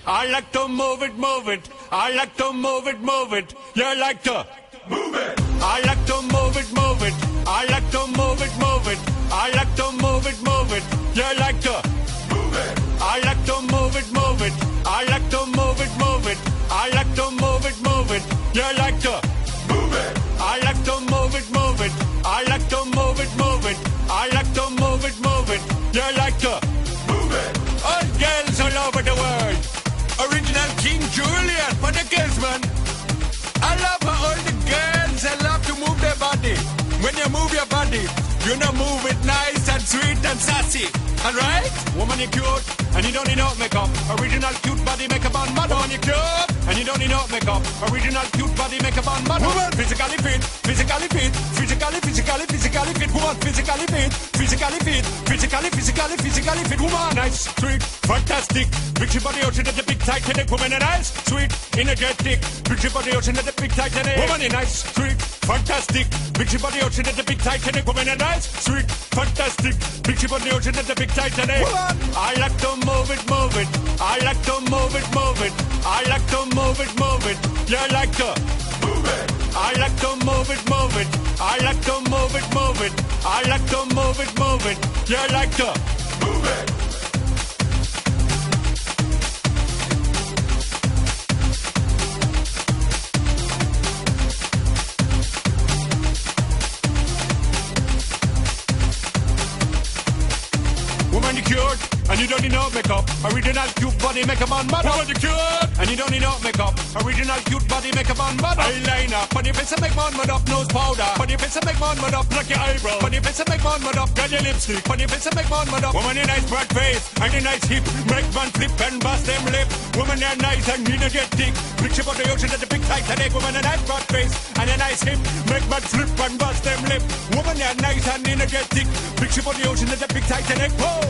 I like to move it, move it. I like to move it, move it. You like to move it. I like to move it, move it. I like to move it, move it. I like to move it, move it. You like to move it. I like to move it, move it. I like to move it, move it. I like to move it, move it. You like to move it. I like to move it, move it. I like to move it, move it. I like to move it, move it. You like to move it. All girls all over the world. Original King Julian for the girls, man. I love how all the girls they love to move their body. When you move your body, you know move it nice and sweet and sassy. Alright? Woman, you cute, and you don't need no makeup. Original cute body makeup on model. Woman, you cute, and you don't need no makeup. Original cute body makeup on model. Woman, physically fit, physically fit, physically fit. Woman, physically fit, physically fit. Woman, nice, sweet, fantastic. Big body ocean at the big Titanic. Woman, nice, sweet, energetic. Big body ocean at the big Titanic. Woman, nice, sweet, fantastic. Big body ocean at the big Titanic. Woman, nice, sweet, fantastic. Big body ocean at the big Titanic. Woman, I like to move it, move it. I like to move it, move it. I like to move it, move it. You like to move it. I like to move it, move it. I like to move it, move it. I like to move it, move it. You like to move it. Woman, you cute, and you don't need no makeup. Original cute body makeup on model. Woman, you cute, and you don't need no makeup. Original cute body makeup on model. Eyeliner, on your face and make one mud up. Nose powder, on your face and make one mud up. Pluck your eyebrow, on your face and make one mud up. Got your lipstick, on your face and make one mud up. Woman, you nice broad face, and you nice hip. Make one flip and bust them lip. Woman, you're nice and energetic. Picture about the ocean at the big Titanic. Woman, a nice broad face, and a nice hip. Make one flip and bust them lip. Woman, you're nice and energetic. Picture about the ocean at the big Titanic. Whoa!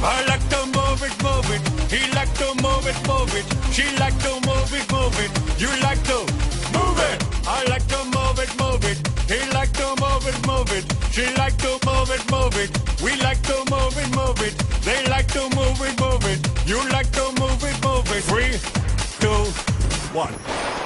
I like to move it, move it. He like to move it, move it. She like to move it, move it. You like to move it. I like to move it, move it. He like to move it, move it. She like to move it, move it. We like to move it, move it. They like to move it, move it. You like to move it, move it. 3, 2, 1.